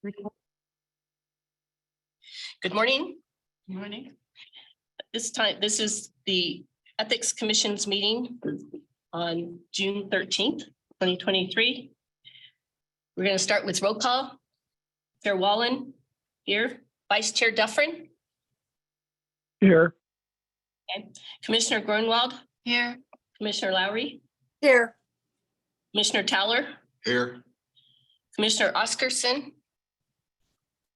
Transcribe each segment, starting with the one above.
Good morning. Good morning. This is the Ethics Commission's meeting on June 13th, 2023. We're going to start with roll call. Chair Wallen here, Vice Chair Dufferin. Here. Okay. Commissioner Grunwald. Here. Commissioner Lowry. Here. Commissioner Towler. Here. Commissioner Oscarson.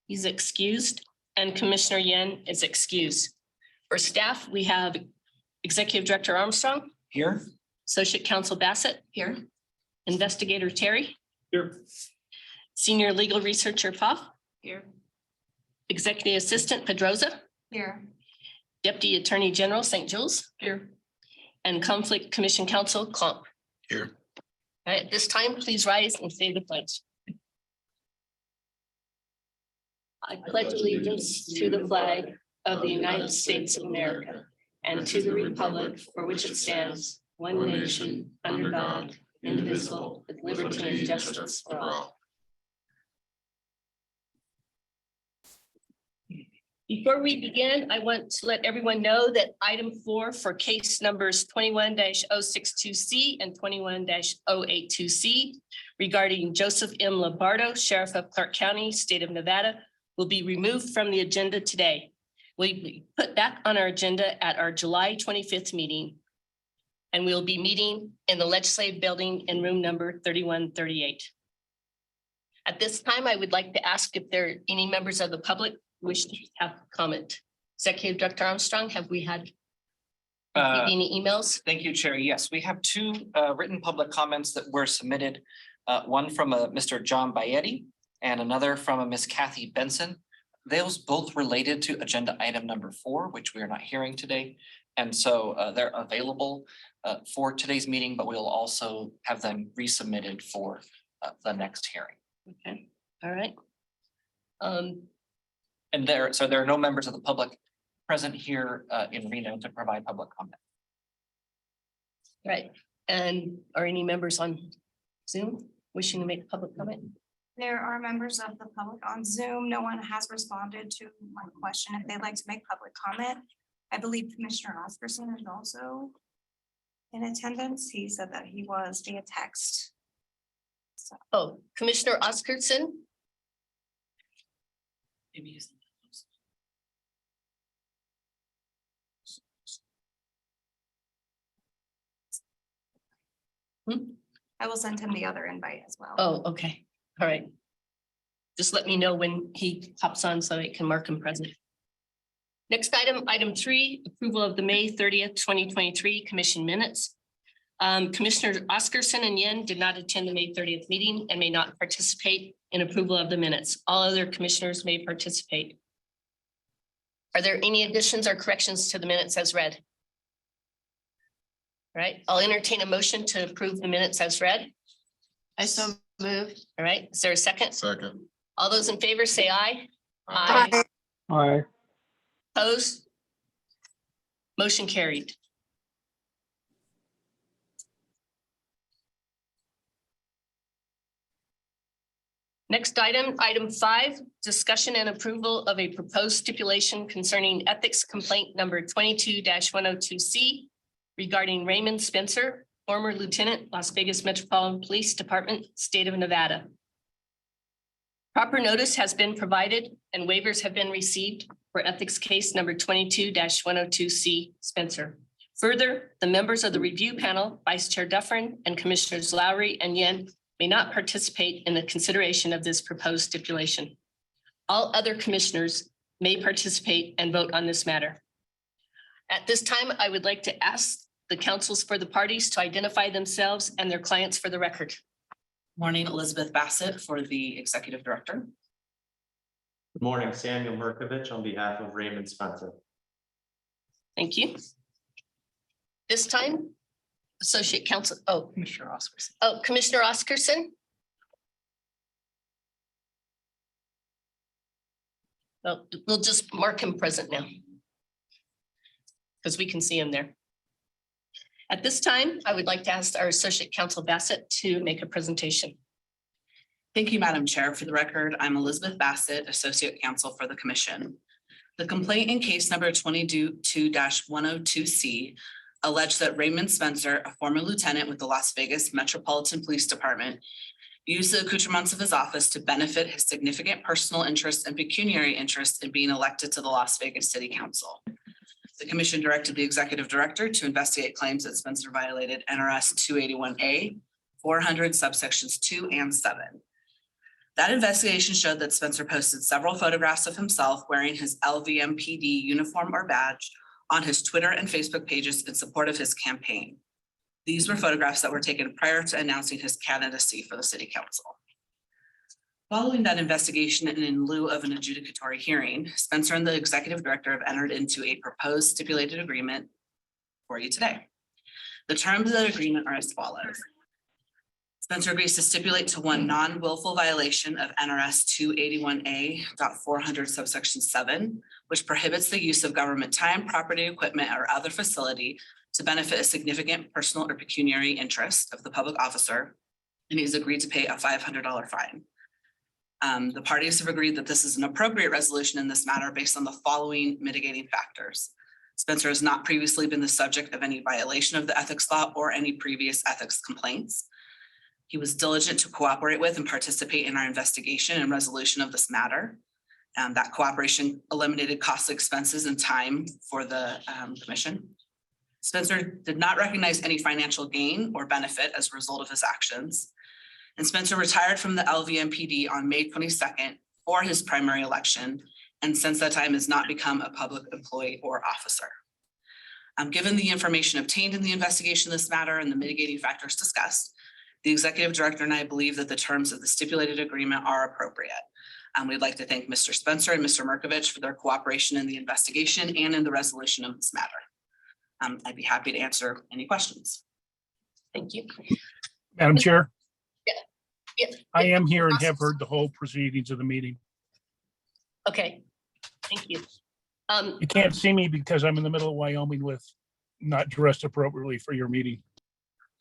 He's excused, and Commissioner Yen is excused. For staff, we have Executive Director Armstrong. Here. Associate Counsel Bassett. Here. Investigator Terry. Here. Senior Legal Researcher Poff. Here. Executive Assistant Pedroza. Here. Deputy Attorney General St. Jules. Here. And Conflict Commission Counsel Klump. Here. All right, at this time, please rise and say the pledge. I pledge allegiance to the flag of the United States of America and to the republic for which it stands, one nation, under God, indivisible, with liberty and justice for all. Before we begin, I want to let everyone know that item 4 for case numbers 21-062C and 21-082C regarding Joseph M. Lombardo, Sheriff of Clark County, State of Nevada, will be removed from the agenda today. We put back on our agenda at our July 25th meeting, and we'll be meeting in the Legislative Building in room number 3138. At this time, I would like to ask if there are any members of the public wish to have comment. Executive Director Armstrong, have we had any emails? Thank you, Chair. Yes, we have two written public comments that were submitted. One from a Mr. John Bayetti and another from a Miss Kathy Benson. Those both related to agenda item number 4, which we are not hearing today. And so they're available for today's meeting, but we'll also have them resubmitted for the next hearing. Okay, all right. And there are no members of the public present here in Reno to provide public comment. Right, and are any members on Zoom wishing to make public comment? There are members of the public on Zoom. No one has responded to my question if they'd like to make public comment. I believe Commissioner Oscarson is also in attendance. He said that he was via text. Oh, Commissioner Oscarson? Maybe he's- I will send him the other invite as well. Oh, okay, all right. Just let me know when he pops on so I can mark him present. Next item, item 3, approval of the May 30th, 2023 commission minutes. Commissioner Oscarson and Yen did not attend the May 30th meeting and may not participate in approval of the minutes. All other commissioners may participate. Are there any additions or corrections to the minutes as read? All right, I'll entertain a motion to approve the minutes as read. I so move. All right, is there a second? Second. All those in favor say aye. Aye. Aye. Opposed? Motion carried. Next item, item 5, discussion and approval of a proposed stipulation concerning ethics complaint number 22-102C regarding Raymond Spencer, former Lieutenant, Las Vegas Metropolitan Police Department, State of Nevada. Proper notice has been provided and waivers have been received for ethics case number 22-102C Spencer. Further, the members of the review panel, Vice Chair Dufferin and Commissioners Lowry and Yen may not participate in the consideration of this proposed stipulation. All other commissioners may participate and vote on this matter. At this time, I would like to ask the counsels for the parties to identify themselves and their clients for the record. Morning, Elizabeth Bassett for the Executive Director. Good morning, Samuel Merkovich on behalf of Raymond Spencer. Thank you. This time, Associate Counsel, Commissioner Oscarson. Commissioner Oscarson. Well, we'll just mark him present now, because we can see him there. At this time, I would like to ask our Associate Counsel Bassett to make a presentation. Thank you, Madam Chair. For the record, I'm Elizabeth Bassett, Associate Counsel for the Commission. The complaint in case number 22-102C alleged that Raymond Spencer, a former lieutenant with the Las Vegas Metropolitan Police Department, used the accoutrements of his office to benefit his significant personal interest and pecuniary interest in being elected to the Las Vegas City Council. The commission directed the executive director to investigate claims that Spencer violated NRS 281A, 400 subsections 2 and 7. That investigation showed that Spencer posted several photographs of himself wearing his LVMPD uniform or badge on his Twitter and Facebook pages in support of his campaign. These were photographs that were taken prior to announcing his candidacy for the city council. Following that investigation and in lieu of an adjudicatory hearing, Spencer and the executive director have entered into a proposed stipulated agreement for you today. The terms of the agreement are as follows. Spencer agrees to stipulate to one non-willful violation of NRS 281A.400 subsection 7, which prohibits the use of government time, property, equipment, or other facility to benefit a significant personal or pecuniary interest of the public officer, and he's agreed to pay a $500 fine. The parties have agreed that this is an appropriate resolution in this matter based on the following mitigating factors. Spencer has not previously been the subject of any violation of the ethics law or any previous ethics complaints. He was diligent to cooperate with and participate in our investigation and resolution of this matter. That cooperation eliminated costly expenses and time for the commission. Spencer did not recognize any financial gain or benefit as a result of his actions. And Spencer retired from the LVMPD on May 22nd for his primary election, and since that time has not become a public employee or officer. Given the information obtained in the investigation of this matter and the mitigating factors discussed, the executive director and I believe that the terms of the stipulated agreement are appropriate. We'd like to thank Mr. Spencer and Mr. Merkovich for their cooperation in the investigation and in the resolution of this matter. I'd be happy to answer any questions. Thank you. Madam Chair, Yeah. I am here and have heard the whole proceedings of the meeting. Okay, thank you. You can't see me because I'm in the middle of Wyoming with not dressed appropriately for your meeting.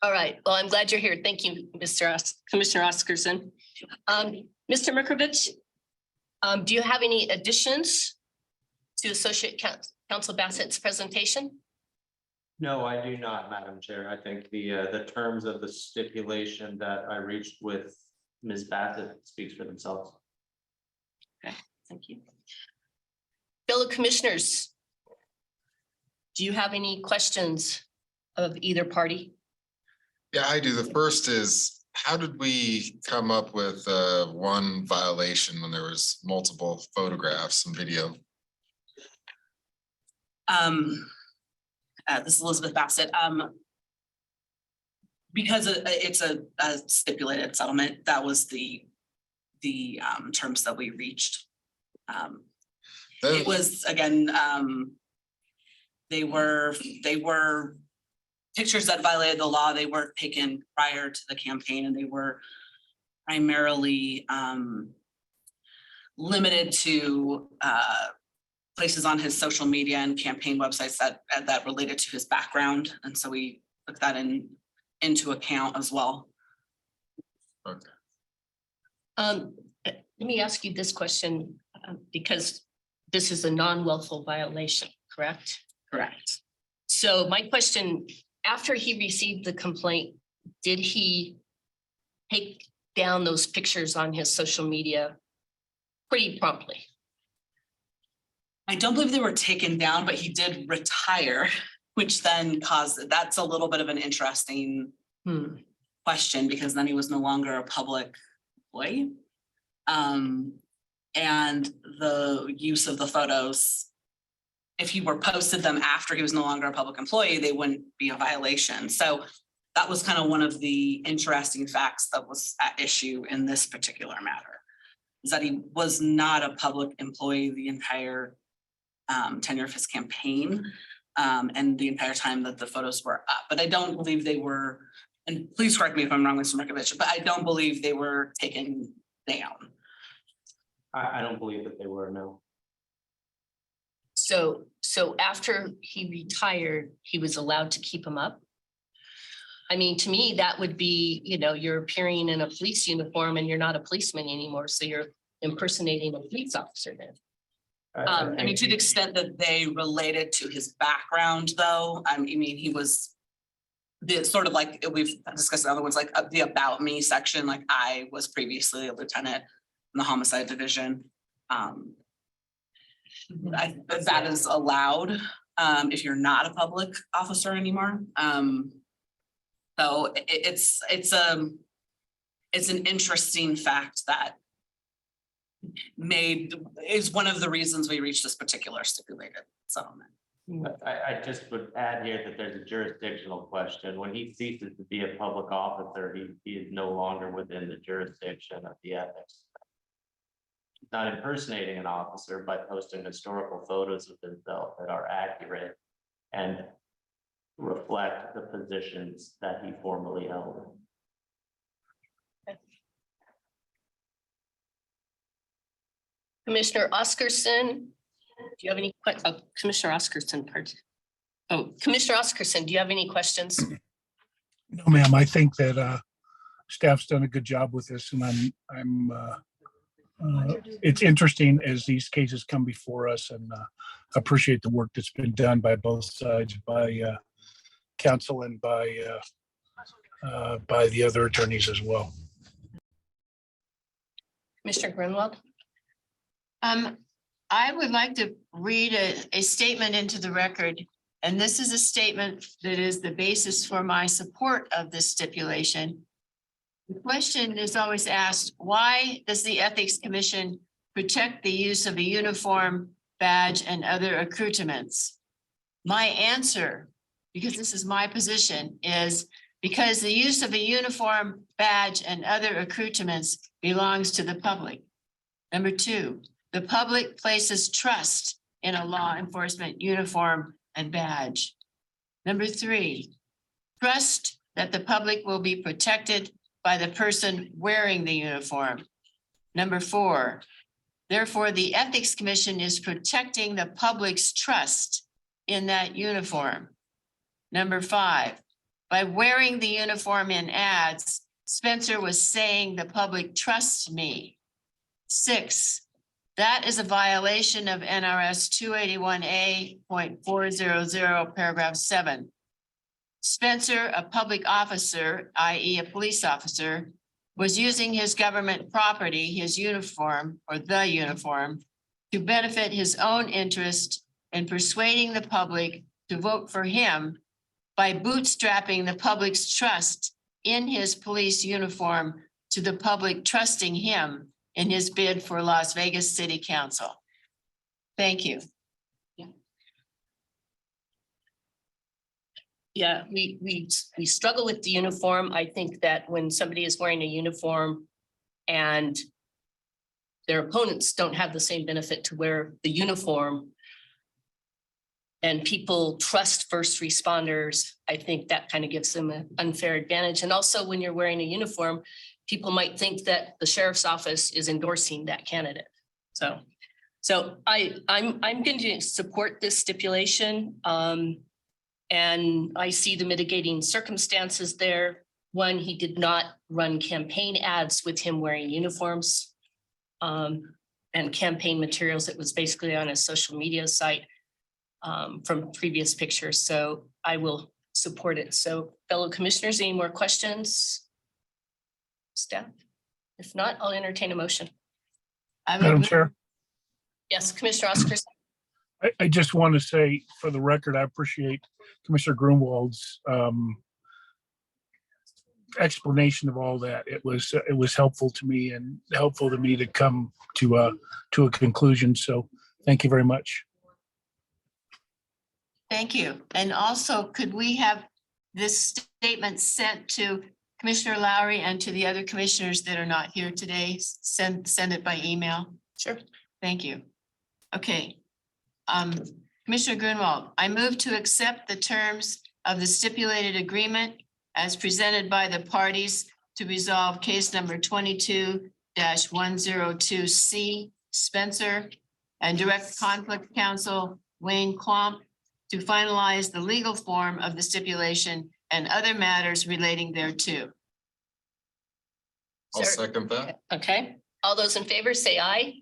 All right, well, I'm glad you're here. Thank you, Commissioner Oscarson. Mr. Merkovich, do you have any additions to Associate Counsel Bassett's presentation? No, I do not, Madam Chair. I think the terms of the stipulation that I reached with Ms. Bassett speaks for themselves. Okay, thank you. Fellow commissioners, do you have any questions of either party? Yeah, I do. The first is, how did we come up with one violation when there was multiple photographs and video? This is Elizabeth Bassett. Because it's a stipulated settlement, that was the terms that we reached. It was, again, they were pictures that violated the law. They weren't taken prior to the campaign, and they were primarily limited to places on his social media and campaign websites that related to his background. And so we took that into account as well. Okay. Let me ask you this question, because this is a non-willful violation, correct? Correct. So my question, after he received the complaint, did he take down those pictures on his social media pretty promptly? I don't believe they were taken down, but he did retire, which then caused, that's a little bit of an interesting question, because then he was no longer a public employee. And the use of the photos, if he were posted them after he was no longer a public employee, they wouldn't be a violation. So that was kind of one of the interesting facts that was at issue in this particular matter, is that he was not a public employee the entire tenure of his campaign and the entire time that the photos were up. But I don't believe they were, and please correct me if I'm wrong, Mr. Merkovich, but I don't believe they were taken down. I don't believe that they were, no. So after he retired, he was allowed to keep them up? I mean, to me, that would be, you're appearing in a police uniform and you're not a policeman anymore, so you're impersonating a police officer then. I mean, to the extent that they related to his background, though, I mean, he was the sort of like, we've discussed the other ones, like the about me section, like I was previously a lieutenant in the homicide division. That is allowed, if you're not a public officer anymore. So it's an interesting fact that is one of the reasons we reached this particular stipulated settlement. I just would add here that there's a jurisdictional question. When he ceases to be a public officer, he is no longer within the jurisdiction of the ethics. He's not impersonating an officer, but posting historical photos of himself that are accurate and reflect the positions that he formerly held. Commissioner Oscarson, do you have any Commissioner Oscarson, pardon? Oh, Commissioner Oscarson, do you have any questions? No, ma'am, I think that staff's done a good job with this, and it's interesting as these cases come before us, and appreciate the work that's been done by both sides, by counsel and by the other attorneys as well. Commissioner Grunwald? I would like to read a statement into the record, and this is a statement that is the basis for my support of this stipulation. The question is always asked, why does the Ethics Commission protect the use of a uniform, badge, and other accoutrements? My answer, because this is my position, is because the use of a uniform, badge, and other accoutrements belongs to the public. Number two, the public places trust in a law enforcement uniform and badge. Number three, trust that the public will be protected by the person wearing the uniform. Number four, therefore, the Ethics Commission is protecting the public's trust in that uniform. Number five, by wearing the uniform in ads, Spencer was saying the public trusts me. 6, that is a violation of NRS 281A.400, paragraph 7. Spencer, a public officer, i.e. a police officer, was using his government property, his uniform or the uniform, to benefit his own interest in persuading the public to vote for him by bootstrapping the public's trust in his police uniform to the public trusting him in his bid for Las Vegas City Council. Thank you. Yeah, we struggle with the uniform. I think that when somebody is wearing a uniform and their opponents don't have the same benefit to wear the uniform and people trust first responders, I think that kind of gives them an unfair advantage. And also when you're wearing a uniform, people might think that the sheriff's office is endorsing that candidate. So I'm going to support this stipulation. And I see the mitigating circumstances there. One, he did not run campaign ads with him wearing uniforms and campaign materials. It was basically on a social media site from previous pictures. So I will support it. So fellow commissioners, any more questions? Staff? If not, I'll entertain a motion. Madam Chair, Yes, Commissioner Oscarson. I just want to say for the record, I appreciate Commissioner Grunwald's explanation of all that. It was helpful to me and helpful to me to come to a conclusion. So thank you very much. Thank you. And also, could we have this statement sent to Commissioner Lowry and to the other commissioners that are not here today? Send it by email. Sure. Thank you. Okay. Commissioner Grunwald, I move to accept the terms of the stipulated agreement as presented by the parties to resolve case number 22-102C Spencer and direct conflict counsel Wayne Klomp to finalize the legal form of the stipulation and other matters relating thereto. I'll Sir. second that. Okay, all those in favor say aye.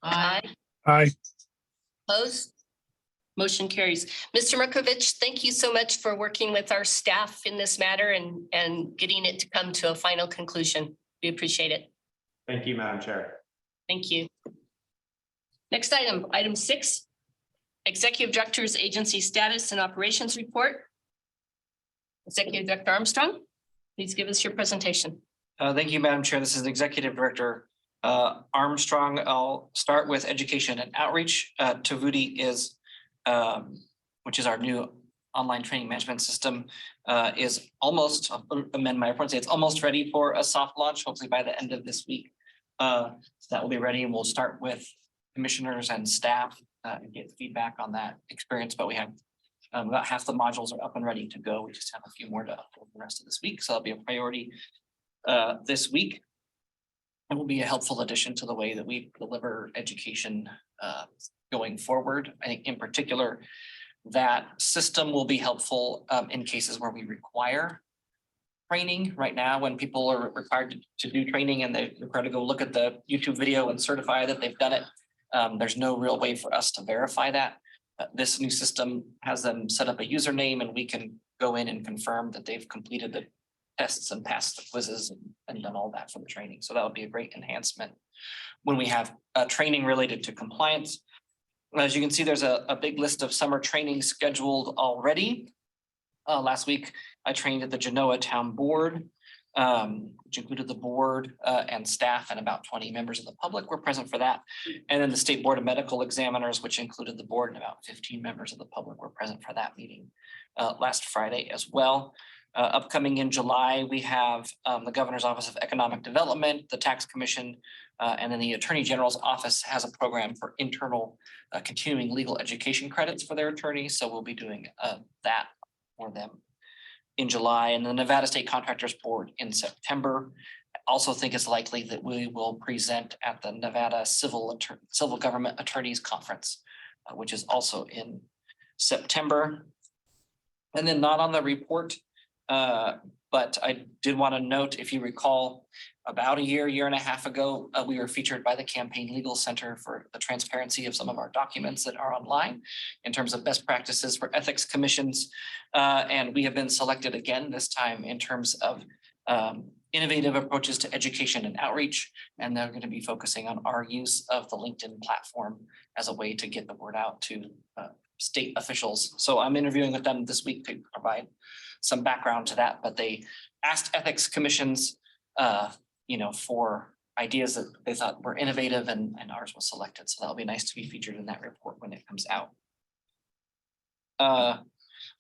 Aye. Aye. Opposed? Motion carries. Mr. Merkovich, thank you so much for working with our staff in this matter and getting it to come to a final conclusion. We appreciate it. Thank you, Madam Chair. Thank you. Next item, item 6, Executive Director's Agency Status and Operations Report. Executive Director Armstrong, please give us your presentation. Thank you, Madam Chair. This is Executive Director Armstrong. I'll start with education and outreach. Tavuti is, which is our new online training management system, is almost, I'll amend my report, say it's almost ready for a soft launch, hopefully by the end of this week. So that will be ready, and we'll start with commissioners and staff and get feedback on that experience. But we have about half the modules are up and ready to go. We just have a few more to upload the rest of this week, so that'll be a priority this week. It will be a helpful addition to the way that we deliver education going forward. I think in particular, that system will be helpful in cases where we require training. Right now, when people are required to do training and they're required to go look at the YouTube video and certify that they've done it, there's no real way for us to verify that. This new system has them set up a username, and we can go in and confirm that they've completed the tests and passed the quizzes and done all that for the training. So that would be a great enhancement when we have training related to compliance. As you can see, there's a big list of summer training scheduled already. Last week, I trained at the Genoa Town Board, which included the board and staff, and about 20 members of the public were present for that. And then the State Board of Medical Examiners, which included the board, and about 15 members of the public were present for that meeting last Friday as well. Upcoming in July, we have the Governor's Office of Economic Development, the Tax Commission, and then the Attorney General's Office has a program for internal continuing legal education credits for their attorneys. So we'll be doing that for them in July, and the Nevada State Contractors Board in September. I also think it's likely that we will present at the Nevada Civil Government Attorneys Conference, which is also in September. And then not on the report, but I did want to note, if you recall, about a year and a half ago, we were featured by the Campaign Legal Center for the transparency of some of our documents that are online in terms of best practices for ethics commissions. And we have been selected again, this time in terms of innovative approaches to education and outreach. And they're going to be focusing on our use of the LinkedIn platform as a way to get the word out to state officials. So I'm interviewing with them this week to provide some background to that, but they asked ethics commissions, for ideas that they thought were innovative, and ours was selected. So that'll be nice to be featured in that report when it comes out.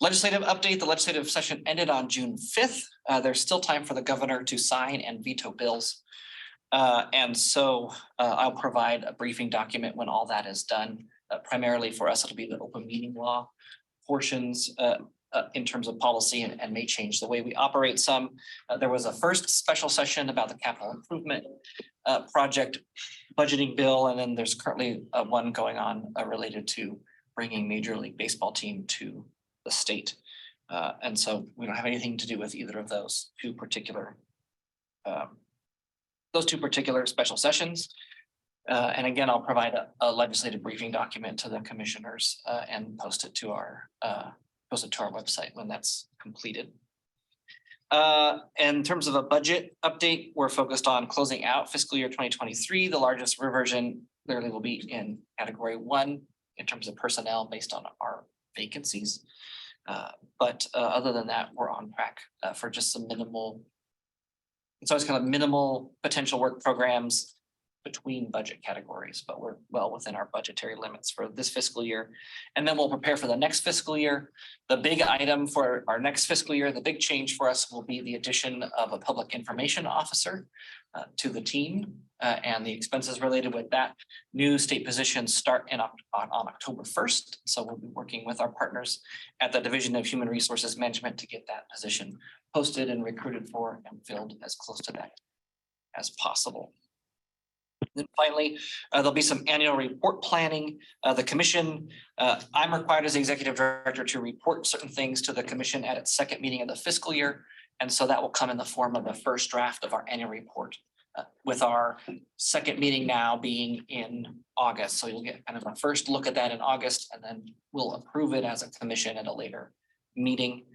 Legislative update, the legislative session ended on June 5th. There's still time for the governor to sign and veto bills. And so I'll provide a briefing document when all that is done. Primarily for us, it'll be the open meeting law portions in terms of policy, and may change the way we operate some. There was a first special session about the capital improvement project budgeting bill, and then there's currently one going on related to bringing Major League Baseball team to the state. And so we don't have anything to do with either of those two particular special sessions. And again, I'll provide a legislative briefing document to the commissioners and post it to our website when that's completed. In terms of a budget update, we're focused on closing out fiscal year 2023. The largest reversion clearly will be in category 1 in terms of personnel based on our vacancies. But other than that, we're on track for just some minimal, it's always kind of minimal potential work programs between budget categories, but we're well within our budgetary limits for this fiscal year. And then we'll prepare for the next fiscal year. The big item for our next fiscal year, the big change for us will be the addition of a public information officer to the team, and the expenses related with that. New state positions start on October 1st. So we'll be working with our partners at the Division of Human Resources Management to get that position posted and recruited for and filled as close to that as possible. Then finally, there'll be some annual report planning. The commission, I'm required as the executive director to report certain things to the commission at its second meeting of the fiscal year. And so that will come in the form of a first draft of our annual report, with our second meeting now being in August. So you'll get kind of a first look at that in August, and then we'll approve it as a commission at a later meeting.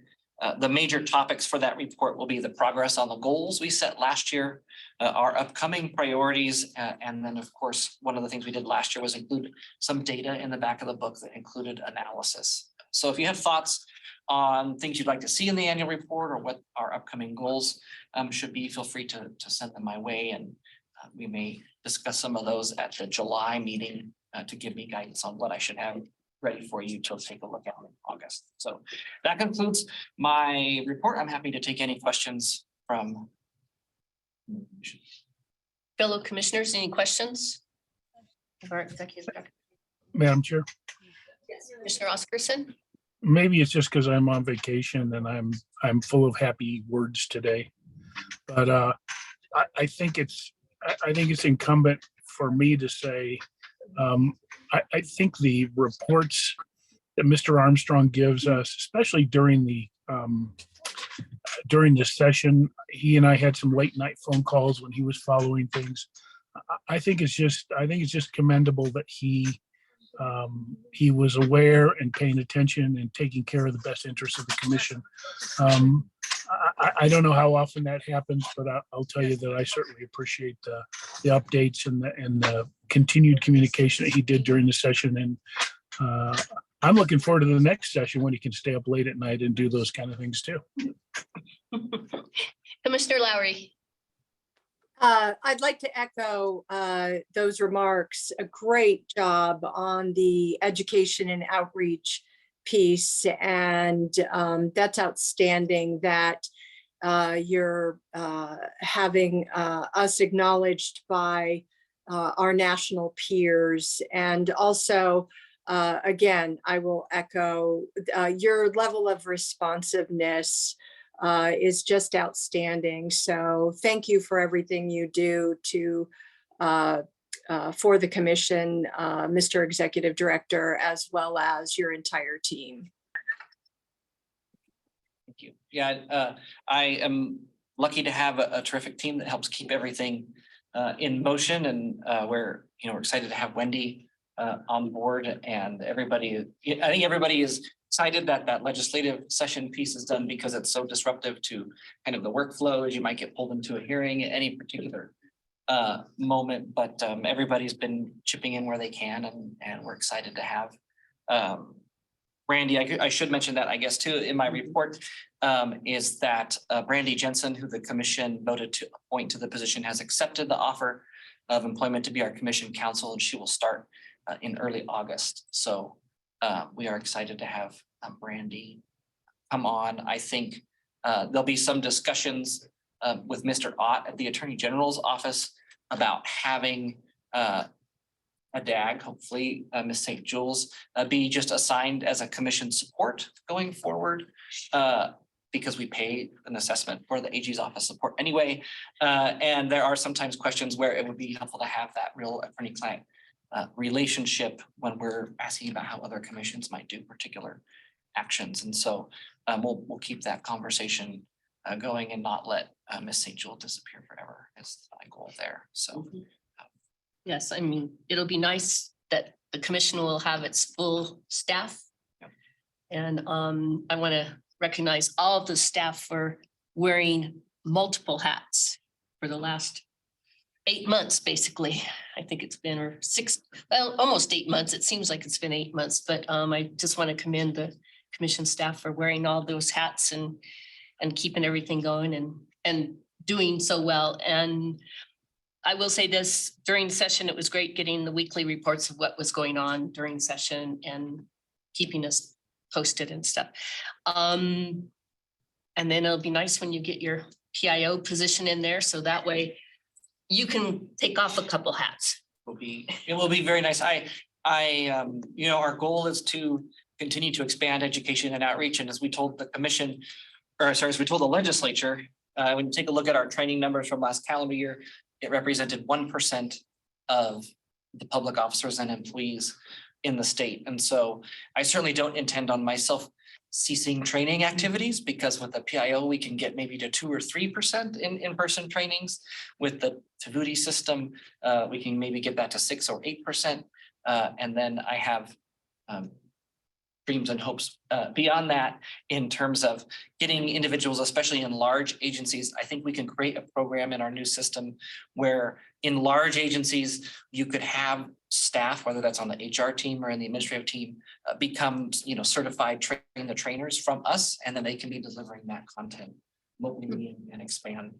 The major topics for that report will be the progress on the goals we set last year, our upcoming priorities, and then, of course, one of the things we did last year was include some data in the back of the book that included analysis. So if you have thoughts on things you'd like to see in the annual report or what our upcoming goals should be, feel free to send them my way, and we may discuss some of those at the July meeting to give me guidance on what I should have ready for you to take a look at in August. So that concludes my report. I'm happy to take any questions from Fellow commissioners, any questions? Of our executive director? Madam Chair, Commissioner Oscarson? maybe it's just because I'm on vacation and I'm full of happy words today. But I think it's incumbent for me to say, I think the reports that Mr. Armstrong gives us, especially during the session, he and I had some late night phone calls when he was following things. I think it's just commendable that he was aware and paying attention and taking care of the best interests of the commission. I don't know how often that happens, but I'll tell you that I certainly appreciate the updates and the continued communication that he did during the session. And I'm looking forward to the next session when he can stay up late at night and do those kind of things too. Commissioner Lowry? I'd like to echo those remarks. A great job on the education and outreach piece. And that's outstanding that you're having us acknowledged by our national peers. And also, again, I will echo your level of responsiveness is just outstanding. So thank you for everything you do to for the commission, Mr. Executive Director, as well as your entire team. Thank you. Yeah, I am lucky to have a terrific team that helps keep everything in motion, and we're excited to have Wendy on board, and everybody. I think everybody is excited that that legislative session piece is done because it's so disruptive to kind of the workflows. You might get pulled into a hearing at any particular moment, but everybody's been chipping in where they can, and we're excited to have Brandy. I should mention that, I guess, too, in my report, is that Brandy Jensen, who the commission voted to appoint to the position, has accepted the offer of employment to be our commission counsel, and she will start in early August. So we are excited to have Brandy come on. I think there'll be some discussions with Mr. Ott at the Attorney General's office about having a DAG, hopefully Ms. St. Jules, be just assigned as a commission support going forward, because we pay an assessment for the AG's office support anyway. And there are sometimes questions where it would be helpful to have that real attorney-client relationship when we're asking about how other commissions might do particular actions. And so we'll keep that conversation going and not let Ms. St. Jules disappear forever is my goal there. So. Yes, I mean, it'll be nice that the commission will have its full staff. Yep. And I want to recognize all of the staff for wearing multiple hats for the last 8 months, basically. I think it's been, or almost 8 months. It seems like it's been 8 months, but I just want to commend the commission staff for wearing all those hats and keeping everything going and doing so well. And I will say this, during the session, it was great getting the weekly reports of what was going on during session and keeping us posted and stuff. And then it'll be nice when you get your PIO position in there, so that way you can take off a couple hats. It will be very nice. Our goal is to continue to expand education and outreach. And as we told the commission, as we told the legislature, when you take a look at our training numbers from last calendar year, it represented 1% of the public officers and employees in the state. And so I certainly don't intend on myself ceasing training activities, because with the PIO, we can get maybe to 2 or 3% in-person trainings. With the Tavuti system, we can maybe get that to 6 or 8%. And then I have dreams and hopes beyond that in terms of getting individuals, especially in large agencies. I think we can create a program in our new system where in large agencies, you could have staff, whether that's on the HR team or in the administrative team, become, certified train the trainers from us, and then they can be delivering that content locally and expand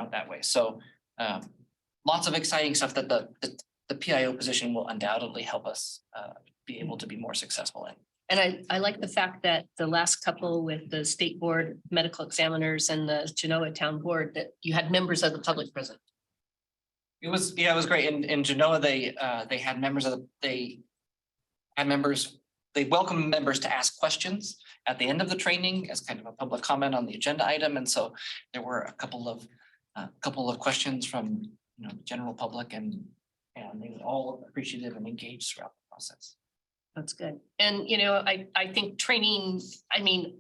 out that way. So lots of exciting stuff that the PIO position will undoubtedly help us be able to be more successful in. And I like the fact that the last couple with the state board medical examiners and the Genoa Town Board, that you had members of the public present. It was great. In Genoa, they had members, they welcomed members to ask questions at the end of the training as kind of a public comment on the agenda item. And so there were a couple of questions from, the general public, and they were all appreciative and engaged throughout the process. That's good. And, I think training,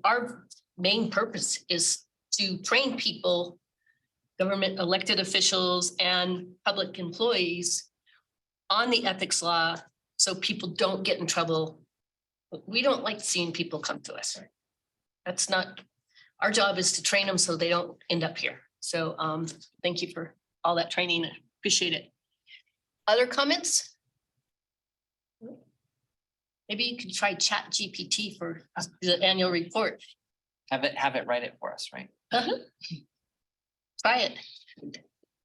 our main purpose is to train people, government elected officials and public employees on the ethics law, so people don't get in trouble. We don't like seeing people come to us. That's not, our job is to train them so they don't end up here. So thank you for all that training. Appreciate it. Other comments? Maybe you could try Chat GPT for the annual report. Have it write it for us, right? Try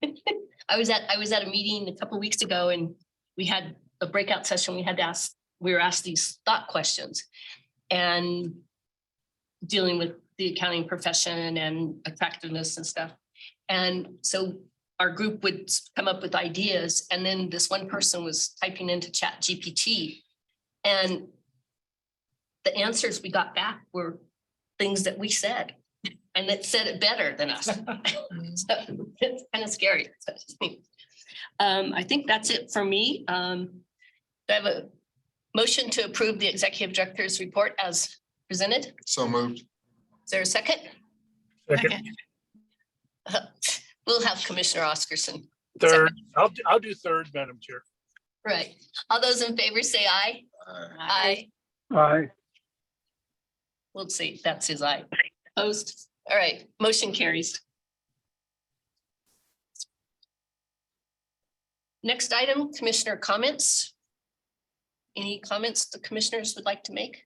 it. I was at a meeting a couple weeks ago, and we had a breakout session. We were asked these thought questions and dealing with the accounting profession and attractiveness and stuff. And so our group would come up with ideas, and then this one person was typing into Chat GPT, and the answers we got back were things that we said, and it said it better than us. So it's kind of scary. I think that's it for me. Do I have a motion to approve the executive director's report as presented? So moved. Is there a second? Second, We'll have Commissioner Oscarson. third, I'll do third, Madam Chair. Right. All those in favor say aye. Aye. Aye. We'll see. That's his aye. Opposed? All right, motion carries. Next item, commissioner comments. Any comments the commissioners would like to make?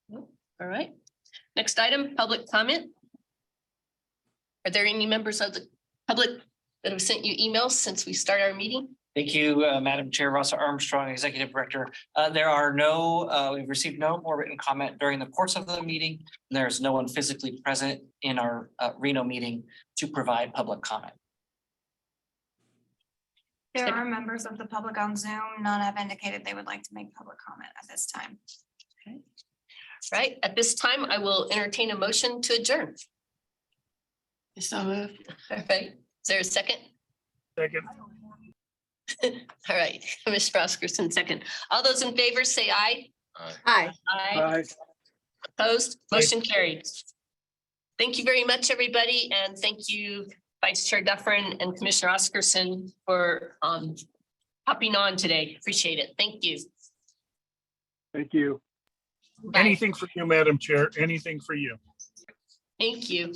No? All right. Next item, public comment. Are there any members of the public that have sent you emails since we started our meeting? Thank you, Madam Chair, Rossa Armstrong, Executive Director. We've received no more written comment during the course of the meeting. There's no one physically present in our Reno meeting to provide public comment. There are members of the public on Zoom. None have indicated they would like to make public comment at this time. Right, at this time, I will entertain a motion to adjourn. So moved. All right, is there a second? Second, All right, Commissioner Oscarson, second. All those in favor say aye. Hi. Aye. Opposed, motion carried. Thank you very much, everybody, and thank you, Vice Chair Dufferin and Commissioner Oscarson for hopping on today. Appreciate it. Thank you. thank you. Bye. Anything for you, Madam Chair, anything for you. Thank you.